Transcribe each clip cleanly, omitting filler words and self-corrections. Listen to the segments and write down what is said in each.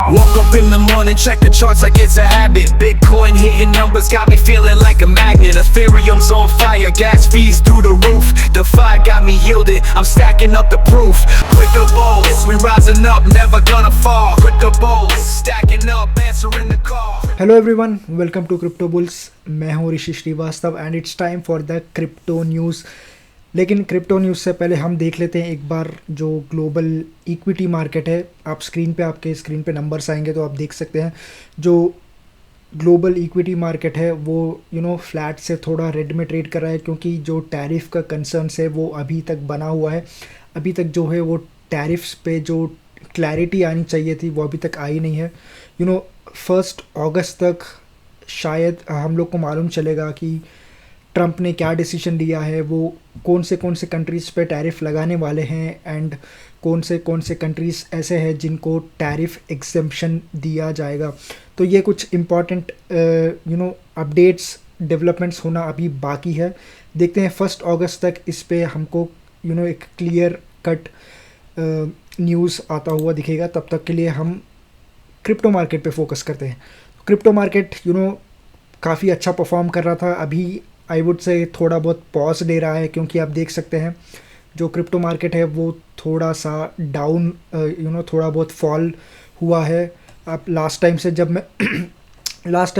Woke up in the morning, check the charts like it's a habit. Bitcoin hitting numbers got me feeling like a magnet. Ethereum's on fire, gas fees through the roof. DeFi got me yielded, I'm stacking up the proof. Crypto bulls, we rising up, never gonna fall. Crypto bulls, stacking up, answering the call. Hello everyone, welcome to crypto bulls. मैं हूं Rishi Shrivastava and it's time for the crypto news. लेकिन crypto news से पहले हम देख लेते हैं एक बार जो ग्लोबल इक्विटी मार्केट है। आप आपके स्क्रीन पे नंबर्स आएंगे तो आप देख सकते हैं जो ग्लोबल इक्विटी मार्केट है वो फ्लैट से थोड़ा रेड में ट्रेड कर रहा है, क्योंकि जो टैरिफ का कंसर्न्स है वो अभी तक बना हुआ है। अभी तक जो है वो टैरिफ्स पे जो क्लैरिटी आनी चाहिए थी वो अभी तक आई नहीं है। 1 अगस्त तक शायद हम लोग को मालूम चलेगा कि ट्रंप ने क्या डिसीजन लिया है, वो कौन से कंट्रीज़ पे टैरिफ लगाने वाले हैं एंड कौन से कंट्रीज़ ऐसे हैं जिनको टैरिफ एग्जेम्पशन दिया जाएगा। तो ये कुछ इम्पॉर्टेंट अपडेट्स डेवलपमेंट्स होना अभी बाकी है। देखते हैं 1 अगस्त तक इस पे हमको एक क्लियर कट न्यूज़ आता हुआ दिखेगा। तब तक के लिए हम क्रिप्टो मार्केट पे फोकस करते हैं। क्रिप्टो मार्केट काफ़ी अच्छा परफॉर्म कर रहा था। अभी आई वुड से थोड़ा बहुत पॉज ले रहा है, क्योंकि आप देख सकते हैं जो क्रिप्टो मार्केट है वो थोड़ा सा डाउन थोड़ा बहुत फॉल हुआ है। आप लास्ट टाइम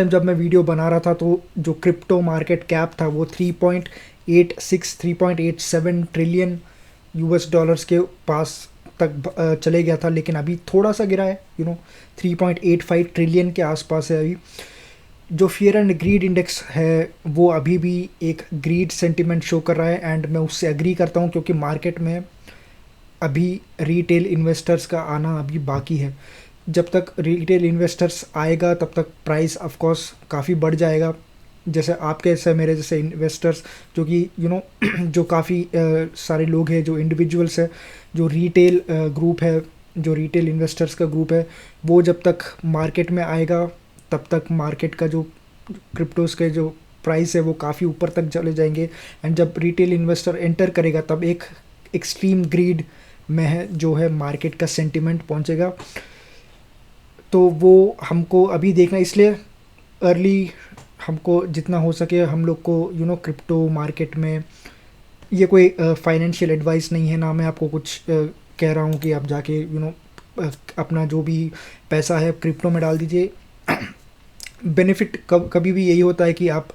जब मैं वीडियो बना रहा था तो जो क्रिप्टो मार्केट कैप था वो 3.87 ट्रिलियन यूएस डॉलर्स के पास तक चले गया था, लेकिन अभी थोड़ा सा गिरा है 3.85 ट्रिलियन के आसपास है। अभी जो फियर एंड ग्रीड इंडेक्स है वो अभी भी एक ग्रीड सेंटिमेंट शो कर रहा है एंड मैं उससे एग्री करता हूँ, क्योंकि मार्केट में अभी रिटेल इन्वेस्टर्स का आना अभी बाकी है। जब तक रिटेल इन्वेस्टर्स आएगा तब तक प्राइस ऑफ कोर्स काफ़ी बढ़ जाएगा। जैसे आपके जैसे मेरे जैसे इन्वेस्टर्स जो कि जो काफ़ी सारे लोग हैं, जो इंडिविजुअल्स है, जो रिटेल ग्रुप है, जो रिटेल इन्वेस्टर्स का ग्रुप है, वो जब तक मार्केट में आएगा तब तक मार्केट का जो क्रिप्टोस के जो प्राइस है वो काफ़ी ऊपर तक चले जाएंगे। एंड जब रिटेल इन्वेस्टर एंटर करेगा तब एक एक्सट्रीम ग्रीड में जो है मार्केट का सेंटिमेंट पहुंचेगा। तो वो हमको अभी देखना, इसलिए अर्ली हमको जितना हो सके हम लोग को क्रिप्टो मार्केट में, ये कोई फाइनेंशियल एडवाइस नहीं है ना, मैं आपको कुछ कह रहा हूँ कि आप जाके अपना जो भी पैसा है क्रिप्टो में डाल दीजिए। बेनिफिट कभी भी यही होता है कि आप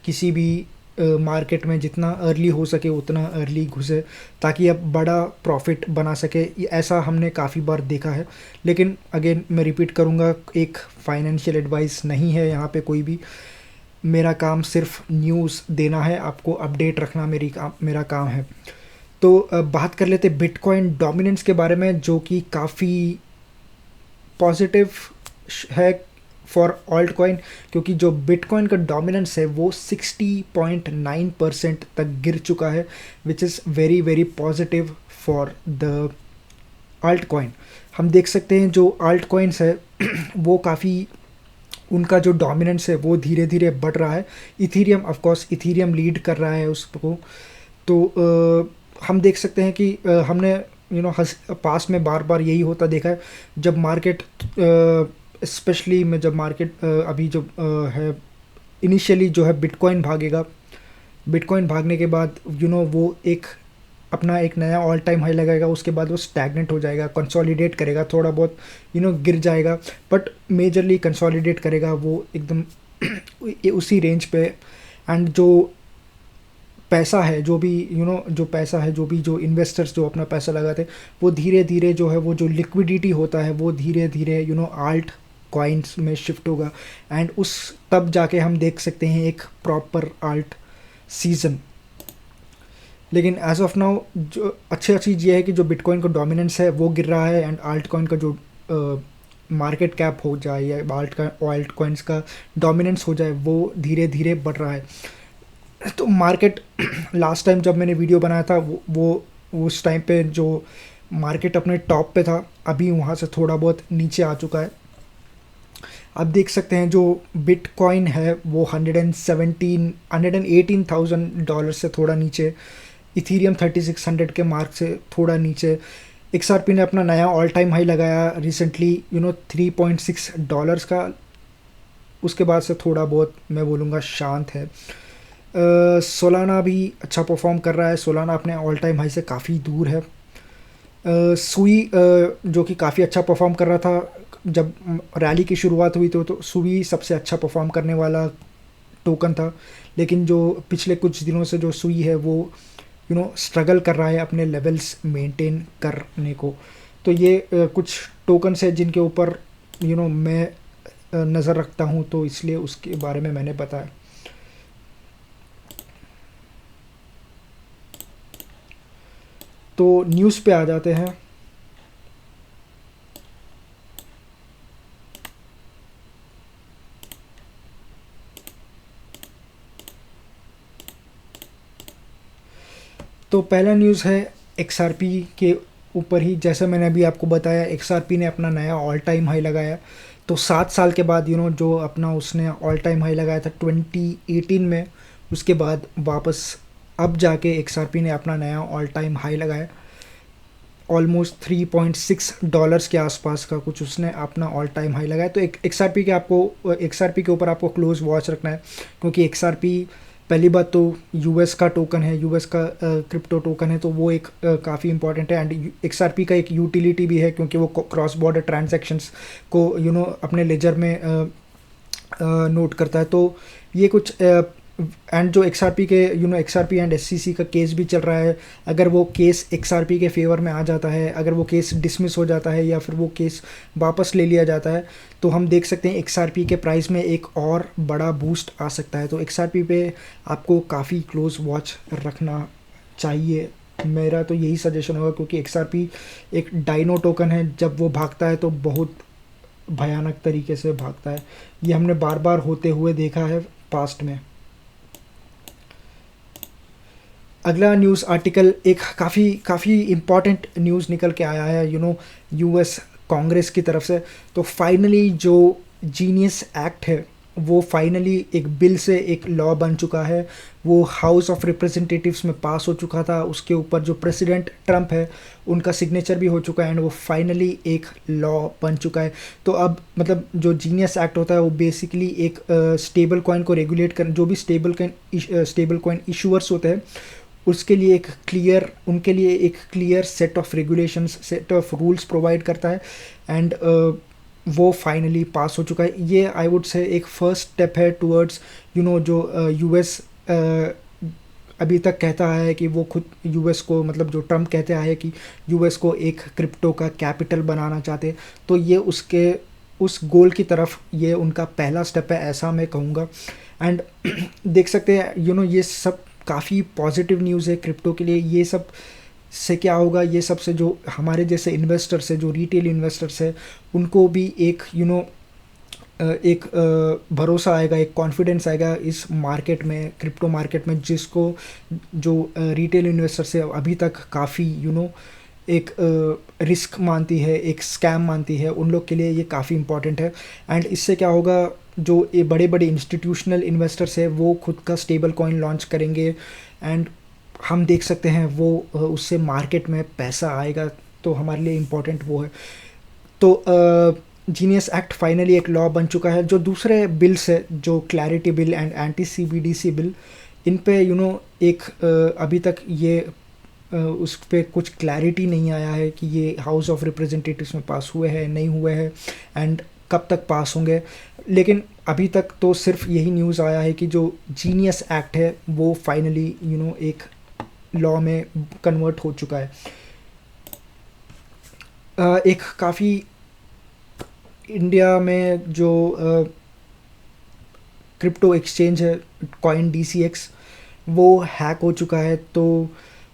किसी भी मार्केट में जितना अर्ली हो सके उतना अर्ली घुसे, ताकि आप बड़ा प्रॉफिट बना सके। ऐसा हमने काफ़ी बार देखा है। लेकिन अगेन मैं रिपीट करूँगा, एक फाइनेंशियल एडवाइस नहीं है यहाँ पे कोई भी। मेरा काम सिर्फ न्यूज़ देना है, आपको अपडेट रखना मेरा काम है। तो बात कर लेते बिटकॉइन डोमिनेंस के बारे में, जो कि काफ़ी पॉजिटिव है फॉर ऑल्ट कॉइन, क्योंकि जो बिटकॉइन का डोमिनेंस है वो 60.9% तक गिर चुका है, which is very very positive for the alt coin. हम देख सकते हैं जो ऑल्ट कॉइन्स है वो काफ़ी, उनका जो डोमिनेंस है वो धीरे धीरे बढ़ रहा है। इथीरियम ऑफकोर्स इथीरियम लीड कर रहा है उसको। तो हम देख सकते हैं कि हमने पास में बार बार यही होता देखा है। जब मार्केट स्पेशली में जब मार्केट अभी जो है इनिशियली जो है बिटकॉइन भागेगा, बिटकॉइन भागने के बाद वो अपना एक नया ऑल टाइम हाई लगाएगा, उसके बाद वो स्टैग्नेंट हो जाएगा, कंसोलिडेट करेगा, थोड़ा बहुत गिर जाएगा, बट मेजरली कंसोलिडेट करेगा वो एकदम उसी रेंज पे। एंड जो पैसा है जो इन्वेस्टर्स जो अपना पैसा लगाते वो धीरे धीरे जो है वो जो लिक्विडिटी होता है वो धीरे धीरे आल्ट कॉइन्स में शिफ्ट होगा। एंड तब जाके हम देख सकते हैं एक प्रॉपर आल्ट सीजन। लेकिन एज ऑफ नाउ जो अच्छा चीज़ ये है कि जो बिटकॉइन का डोमिनेंस है वो गिर रहा है एंड आल्ट कॉइन का जो मार्केट कैप हो जाए या आल्ट कॉइन्स का डोमिनेंस हो जाए वो धीरे धीरे बढ़ रहा है। तो मार्केट लास्ट टाइम जब मैंने वीडियो बनाया था वो उस टाइम पे जो मार्केट अपने टॉप पे था, अभी वहाँ से थोड़ा बहुत नीचे आ चुका है। आप देख सकते हैं जो बिटकॉइन है वो 118,000 डॉलर से थोड़ा नीचे, इथीरियम 3600 के मार्क से थोड़ा नीचे, XRP ने अपना नया ऑल टाइम हाई लगाया रिसेंटली, $3.6 का। उसके बाद से थोड़ा बहुत मैं बोलूँगा शांत है। सोलाना भी अच्छा परफॉर्म कर रहा है, सोलाना अपने ऑल टाइम हाई से काफ़ी दूर है। सुई जो कि काफ़ी अच्छा परफॉर्म कर रहा था जब रैली की शुरुआत हुई, तो सुई सबसे अच्छा परफॉर्म करने वाला टोकन था, लेकिन जो पिछले कुछ दिनों से जो सुई है वो स्ट्रगल कर रहा है अपने लेवल्स मेंटेन करने को। तो ये कुछ टोकन्स है जिनके ऊपर मैं नज़र रखता हूँ, तो इसलिए उसके बारे में मैंने बताया। तो न्यूज़ पे आ जाते हैं। तो पहला न्यूज़ है XRP के ऊपर ही। जैसे मैंने अभी आपको बताया, XRP ने अपना नया ऑल टाइम हाई लगाया। तो 7 साल के बाद जो अपना उसने ऑल टाइम हाई लगाया था 2018 में, उसके बाद वापस अब जाके XRP ने अपना नया ऑल टाइम हाई लगाया। ऑलमोस्ट $3.6 के आसपास का कुछ उसने अपना ऑल टाइम हाई लगाया। तो एक XRP के ऊपर आपको क्लोज वॉच रखना है, क्योंकि XRP पहली बात तो यूएस का टोकन है, यूएस का क्रिप्टो टोकन है, तो वो एक काफ़ी इंपॉर्टेंट है। एंड XRP का एक यूटिलिटी भी है, क्योंकि वो क्रॉस बॉर्डर ट्रांजैक्शंस को अपने लेजर में नोट करता है। तो ये कुछ एंड जो XRP के XRP एंड SEC का केस भी चल रहा है। अगर वो केस XRP के फेवर में आ जाता है, अगर वो केस डिसमिस हो जाता है या फिर वो केस वापस ले लिया जाता है, तो हम देख सकते हैं XRP के प्राइस में एक और बड़ा बूस्ट आ सकता है। तो XRP पे आपको काफ़ी क्लोज वॉच रखना चाहिए, मेरा तो यही सजेशन होगा, क्योंकि XRP एक डाइनो टोकन है। जब वो भागता है तो बहुत भयानक तरीके से भागता है। ये हमने बार बार होते हुए देखा है पास्ट में। अगला न्यूज़ आर्टिकल एक काफ़ी इम्पॉर्टेंट न्यूज़ निकल के आया है यूएस कांग्रेस की तरफ से। तो फाइनली जो जीनियस एक्ट है वो फाइनली एक बिल से एक लॉ बन चुका है। वो हाउस ऑफ रिप्रेजेंटेटिव्स में पास हो चुका था, उसके ऊपर जो प्रेसिडेंट ट्रम्प है उनका सिग्नेचर भी हो चुका है, एंड वो फाइनली एक लॉ बन चुका है। तो अब मतलब जो जीनियस एक्ट होता है वो बेसिकली एक स्टेबल कॉइन को रेगुलेट कर, जो भी स्टेबल कॉइन इशूअर्स होते हैं उनके लिए एक clear set of regulations, set of rules provide करता है। एंड वो फाइनली पास हो चुका है। ये आई वुड से एक फर्स्ट स्टेप है टुवर्ड्स जो यूएस अभी तक कहता है कि वो खुद यूएस को, मतलब जो ट्रम्प कहते आए कि यूएस को एक क्रिप्टो का कैपिटल बनाना चाहते, तो ये उस गोल की तरफ ये उनका पहला स्टेप है, ऐसा मैं कहूँगा। एंड देख सकते हैं ये सब काफ़ी पॉजिटिव न्यूज़ है क्रिप्टो के लिए। ये सब से क्या होगा, ये सब से जो हमारे जैसे इन्वेस्टर्स है, जो रिटेल इन्वेस्टर्स है, उनको भी एक एक भरोसा आएगा, एक कॉन्फिडेंस आएगा इस मार्केट में, क्रिप्टो मार्केट में, जिसको जो रिटेल इन्वेस्टर्स है अभी तक काफ़ी एक रिस्क मानती है, एक स्कैम मानती है, उन लोग के लिए ये काफ़ी इंपॉर्टेंट है। एंड इससे क्या होगा, जो ये बड़े बड़े इंस्टीट्यूशनल इन्वेस्टर्स है वो खुद का स्टेबल कॉइन लॉन्च करेंगे, एंड हम देख सकते हैं वो उससे मार्केट में पैसा आएगा। तो हमारे लिए इम्पोर्टेंट वो है। तो जीनियस एक्ट फाइनली एक लॉ बन चुका है। जो दूसरे बिल्स है, जो clarity bill and anti CBDC bill, इन पे एक अभी तक ये उस पर कुछ क्लैरिटी नहीं आया है कि ये हाउस ऑफ रिप्रेजेंटेटिव्स में पास हुए हैं, नहीं हुए हैं, एंड कब तक पास होंगे। लेकिन अभी तक तो सिर्फ यही न्यूज़ आया है कि जो जीनियस एक्ट है वो फाइनली एक लॉ में कन्वर्ट हो चुका है। एक काफ़ी इंडिया में जो क्रिप्टो एक्सचेंज है CoinDCX, वो हैक हो चुका है। तो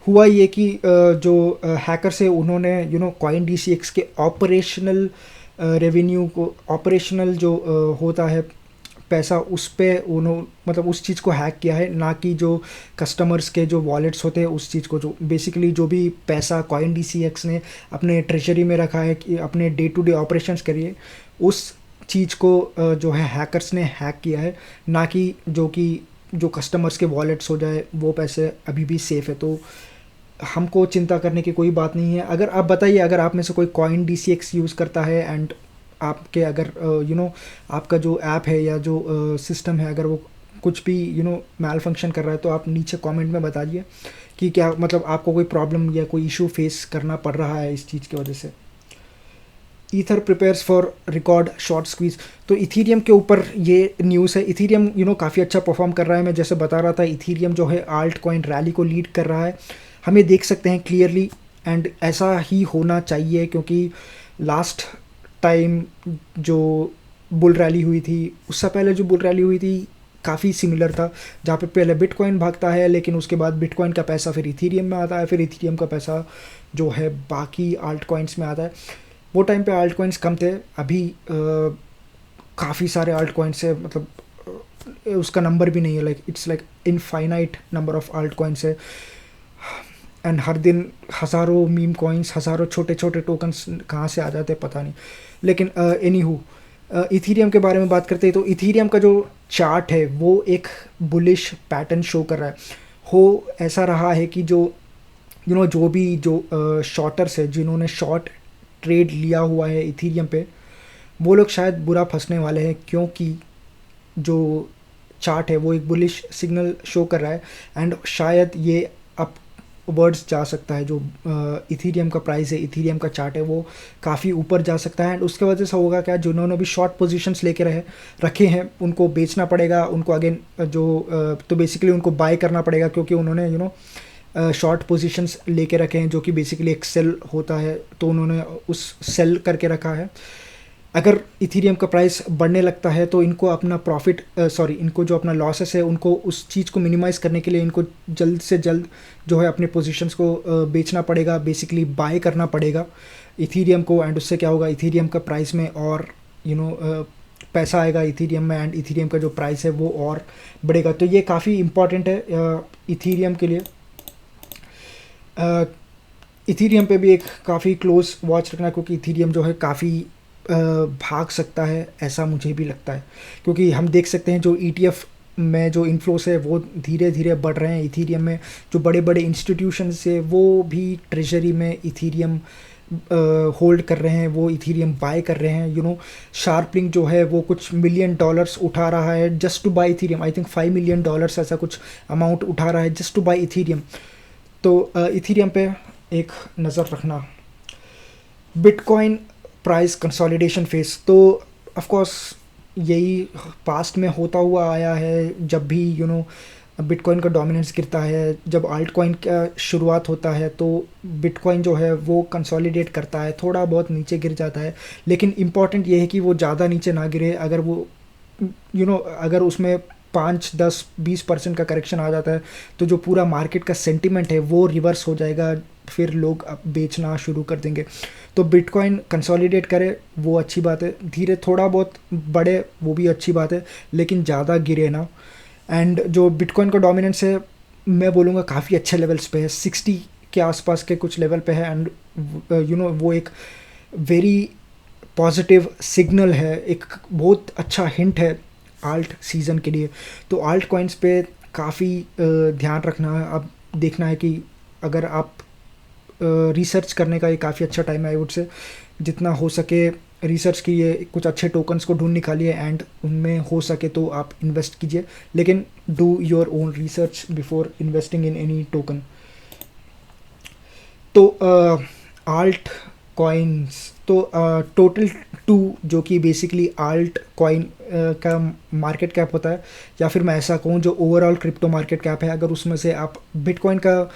हुआ ये कि जो हैकर्स है उन्होंने CoinDCX के ऑपरेशनल रेवेन्यू को, ऑपरेशनल जो होता है पैसा, उस पे मतलब उस चीज़ को हैक किया है, ना कि जो कस्टमर्स के जो वॉलेट्स होते हैं उस चीज़ को। जो बेसिकली जो भी पैसा CoinDCX ने अपने ट्रेजरी में रखा है कि अपने डे टू डे ऑपरेशंस करिए, उस चीज़ को जो है हैकर्स ने हैक किया है, ना कि जो कस्टमर्स के वॉलेट्स हो जाए वो पैसे अभी भी सेफ़ है। तो हमको चिंता करने की कोई बात नहीं है। अगर आप बताइए, अगर आप में से कोई कॉइन DCX यूज़ करता है एंड आपके अगर आपका जो ऐप है या जो सिस्टम है, अगर वो कुछ भी मैल फंक्शन कर रहा है, तो आप नीचे कमेंट में बताइए कि क्या मतलब आपको कोई प्रॉब्लम या कोई इशू फेस करना पड़ रहा है इस चीज़ की वजह से। Ether prepares for record short squeeze. तो इथीरियम के ऊपर ये न्यूज़ है। इथीरियम काफ़ी अच्छा परफॉर्म कर रहा है। मैं जैसे बता रहा था, इथीरियम जो है आल्ट कॉइन रैली को लीड कर रहा है, हम ये देख सकते हैं क्लियरली, एंड ऐसा ही होना चाहिए क्योंकि लास्ट टाइम जो बुल रैली हुई थी, उससे पहले जो बुल रैली हुई थी काफ़ी सिमिलर था, जहाँ पे पहले बिटकॉइन भागता है लेकिन उसके बाद बिटकॉइन का पैसा फिर इथीरियम में आता है, फिर इथीरियम का पैसा जो है बाकी आल्ट कॉइन्स में आता है। वो टाइम पे आल्ट कॉइन्स कम थे, अभी काफ़ी सारे आल्ट कॉइन्स है, मतलब उसका नंबर भी नहीं है, like it's like infinite number of alt coins है, एंड हर दिन हज़ारों मीम कॉइन्स, हज़ारों छोटे छोटे टोकन्स कहाँ से आ जाते हैं पता नहीं। लेकिन एनीहू इथीरियम के बारे में बात करते हैं, तो इथीरियम का जो चार्ट है वो एक बुलिश पैटर्न शो कर रहा है। हो ऐसा रहा है कि जो जो भी जो शॉर्टर्स है, जिन्होंने शॉर्ट ट्रेड लिया हुआ है इथीरियम पे, वो लोग शायद बुरा फंसने वाले हैं, क्योंकि जो चार्ट है वो एक बुलिश सिग्नल शो कर रहा है, एंड शायद ये अप वर्ड्स जा सकता है। जो इथीरियम का प्राइस है, इथीरियम का चार्ट है, वो काफ़ी ऊपर जा सकता है, एंड उसके वजह से होगा क्या, जिन्होंने भी शॉर्ट पोजीशंस लेके रखे हैं उनको बेचना पड़ेगा, उनको अगेन तो बेसिकली उनको बाय करना पड़ेगा, क्योंकि उन्होंने शॉर्ट पोजीशंस लेके रखे हैं, जो कि बेसिकली एक सेल होता है, तो उन्होंने उस सेल करके रखा है। अगर इथीरियम का प्राइस बढ़ने लगता है तो इनको अपना प्रॉफिट इनको जो अपना लॉसेस है उनको उस चीज़ को मिनिमाइज़ करने के लिए इनको जल्द से जल्द जो है अपने पोजीशंस को बेचना पड़ेगा, बेसिकली बाय करना पड़ेगा इथीरियम को, एंड उससे क्या होगा, इथीरियम का प्राइस में और पैसा आएगा इथीरियम में, एंड इथीरियम का जो प्राइस है वो और बढ़ेगा। तो ये काफ़ी इम्पॉर्टेंट है इथीरियम के लिए। इथीरियम पे भी एक काफ़ी क्लोज वॉच रखना, क्योंकि इथीरियम जो है काफ़ी भाग सकता है, ऐसा मुझे भी लगता है, क्योंकि हम देख सकते हैं जो ETF में जो इन्फ्लोस है वो धीरे धीरे बढ़ रहे हैं इथीरियम में। जो बड़े बड़े इंस्टीट्यूशंस है वो भी ट्रेजरी में इथीरियम होल्ड कर रहे हैं, वो इथीरियम बाय कर रहे हैं। शार्पलिंग जो है वो कुछ $1 मिलियन उठा रहा है just to buy Ethereum. I think $5 million ऐसा कुछ अमाउंट उठा रहा है जस्ट टू बाय इथीरियम। तो इथीरियम पे एक नज़र रखना। बिटकॉइन प्राइस कंसोलिडेशन फेस, तो ऑफ कोर्स यही पास्ट में होता हुआ आया है। जब भी बिटकॉइन का डोमिनेंस गिरता है, जब आल्ट कॉइन का शुरुआत होता है, तो बिटकॉइन जो है वो कंसोलिडेट करता है, थोड़ा बहुत नीचे गिर जाता है, लेकिन इम्पॉर्टेंट ये है कि वो ज़्यादा नीचे ना गिरे। अगर वो अगर उसमें 5-10-20% का करेक्शन आ जाता है तो जो पूरा मार्केट का सेंटिमेंट है वो रिवर्स हो जाएगा, फिर लोग अब बेचना शुरू कर देंगे। तो बिटकॉइन कंसोलिडेट करे वो अच्छी बात है, धीरे थोड़ा बहुत बढ़े वो भी अच्छी बात है, लेकिन ज़्यादा गिरे ना। एंड जो बिटकॉइन का डोमिनेंस है मैं बोलूँगा काफ़ी अच्छे लेवल्स पे है, 60 के आसपास के कुछ लेवल पे है, एंड वो एक वेरी पॉजिटिव सिग्नल है, एक बहुत अच्छा हिंट है आल्ट सीज़न के लिए। तो आल्ट कॉइन्स पे काफ़ी ध्यान रखना है। अब देखना है कि अगर आप रिसर्च करने का ये काफ़ी अच्छा टाइम है, आई वुड से जितना हो सके रिसर्च कीजिए, कुछ अच्छे टोकन्स को ढूंढ निकालिए, एंड उनमें हो सके तो आप इन्वेस्ट कीजिए, लेकिन do your own research before investing in any token. तो आल्ट कॉइन्स, तो टोटल 2 जो कि बेसिकली आल्ट कॉइन का मार्केट कैप होता है, या फिर मैं ऐसा कहूँ जो ओवरऑल क्रिप्टो मार्केट कैप है, अगर उसमें से आप बिटकॉइन का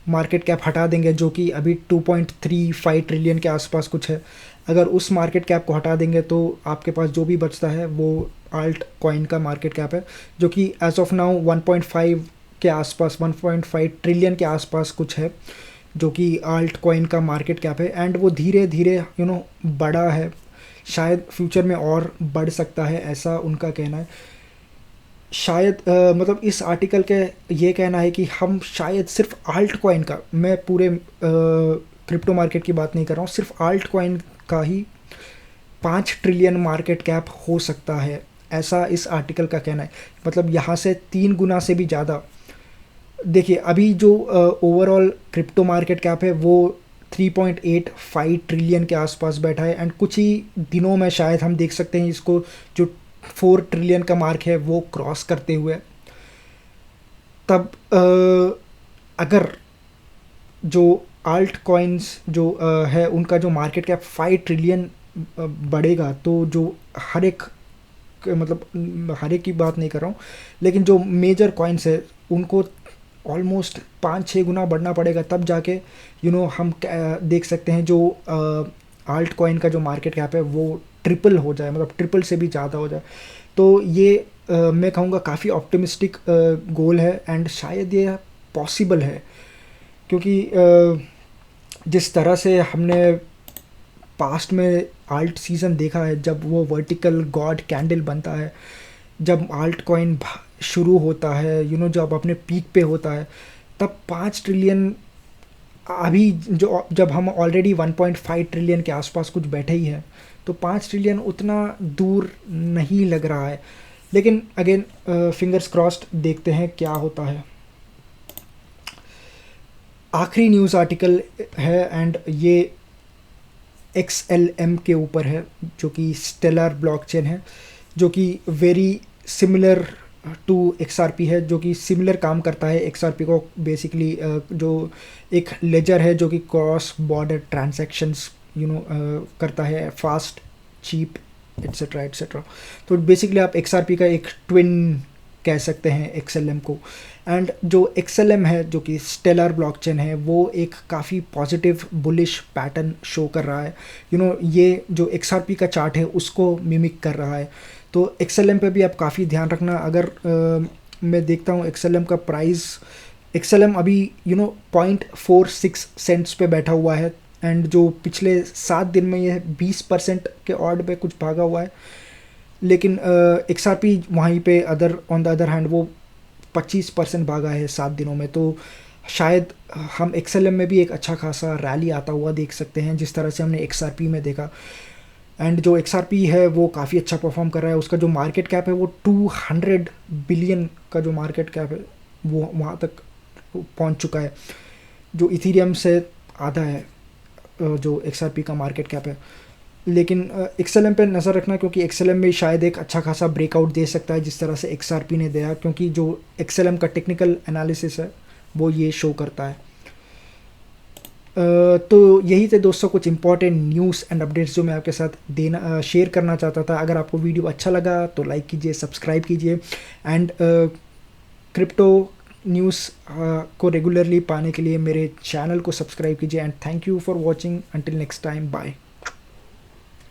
मार्केट कैप हटा देंगे जो कि अभी 2.35 ट्रिलियन के आसपास कुछ है, अगर उस मार्केट कैप को हटा देंगे तो आपके पास जो भी बचता है वो आल्ट कॉइन का मार्केट कैप है, जो कि एज ऑफ नाउ 1.5 के आसपास, 1.5 ट्रिलियन के आसपास कुछ है, जो कि आल्ट कॉइन का मार्केट कैप है। एंड वो धीरे धीरे बढ़ा है, शायद फ्यूचर में और बढ़ सकता है, ऐसा उनका कहना है। शायद मतलब इस आर्टिकल के ये कहना है कि हम शायद सिर्फ आल्ट कॉइन का, मैं पूरे क्रिप्टो मार्केट की बात नहीं कर रहा हूँ, सिर्फ आल्ट कॉइन का ही 5 ट्रिलियन मार्केट कैप हो सकता है, ऐसा इस आर्टिकल का कहना है। मतलब यहाँ से 3 गुना से भी ज़्यादा देखिए अभी जो ओवरऑल क्रिप्टो मार्केट कैप है वो 3.85 ट्रिलियन के आसपास बैठा है, एंड कुछ ही दिनों में शायद हम देख सकते हैं इसको जो 4 ट्रिलियन का मार्क है वो क्रॉस करते हुए। तब अगर जो आल्ट कॉइन्स जो है उनका जो मार्केट कैप 5 ट्रिलियन बढ़ेगा, तो जो हर एक मतलब हर एक की बात नहीं कर रहा हूँ, लेकिन जो मेजर कॉइन्स है उनको ऑलमोस्ट 5-6 गुना बढ़ना पड़ेगा, तब जाके हम देख सकते हैं जो आल्ट कॉइन का जो मार्केट कैप है वो ट्रिपल हो जाए, मतलब ट्रिपल से भी ज़्यादा हो जाए। तो ये मैं कहूँगा काफ़ी ऑप्टिमिस्टिक गोल है, एंड शायद ये पॉसिबल है, क्योंकि जिस तरह से हमने पास्ट में आल्ट सीज़न देखा है, जब वो वर्टिकल गॉड कैंडल बनता है, जब आल्ट कॉइन शुरू होता है जब अपने पीक पे होता है, तब 5 ट्रिलियन अभी जो जब हम ऑलरेडी 1.5 ट्रिलियन के आसपास कुछ बैठे ही हैं, तो 5 ट्रिलियन उतना दूर नहीं लग रहा है। लेकिन अगेन फिंगर्स क्रॉस्ड, देखते हैं क्या होता है। आखिरी न्यूज़ आर्टिकल है, एंड ये XLM के ऊपर है, जो कि स्टेलर ब्लॉकचेन है, जो कि वेरी सिमिलर टू XRP है, जो कि सिमिलर काम करता है XRP को। बेसिकली जो एक लेजर है जो कि क्रॉस बॉर्डर ट्रांजैक्शंस करता है, फास्ट, चीप, एट्सेट्रा एट्सेट्रा। तो बेसिकली आप XRP का एक ट्विन कह सकते हैं XLM को। एंड जो XLM है जो कि स्टेलर ब्लॉकचेन है, वो एक काफ़ी पॉजिटिव बुलिश पैटर्न शो कर रहा है। ये जो XRP का चार्ट है उसको मिमिक कर रहा है। तो XLM पे भी आप काफ़ी ध्यान रखना। अगर मैं देखता हूँ XLM का प्राइस, XLM अभी 0.46 सेंट्स पे बैठा हुआ है, एंड जो पिछले 7 दिन में ये 20% के ऑर्ड पे कुछ भागा हुआ है। लेकिन XRP वहीं पे ऑन द अदर हैंड वो 25% भागा है 7 दिनों में। तो शायद हम XLM में भी एक अच्छा खासा रैली आता हुआ देख सकते हैं, जिस तरह से हमने XRP में देखा। एंड जो XRP है वो काफ़ी अच्छा परफॉर्म कर रहा है। उसका जो मार्केट कैप है वो 200 बिलियन का जो मार्केट कैप है वो वहाँ तक पहुँच चुका है, जो इथीरियम से आधा है जो XRP का मार्केट कैप है। लेकिन XLM पे नज़र रखना, क्योंकि XLM में शायद एक अच्छा खासा ब्रेकआउट दे सकता है जिस तरह से XRP ने दिया, क्योंकि जो XLM का टेक्निकल एनालिसिस है वो ये शो करता है। तो यही थे दोस्तों कुछ इंपॉर्टेंट न्यूज़ एंड अपडेट्स जो मैं आपके साथ शेयर करना चाहता था। अगर आपको वीडियो अच्छा लगा तो लाइक कीजिए, सब्सक्राइब कीजिए, एंड क्रिप्टो न्यूज़ को रेगुलरली पाने के लिए मेरे चैनल को सब्सक्राइब कीजिए। And thank you for watching. Until next time, bye.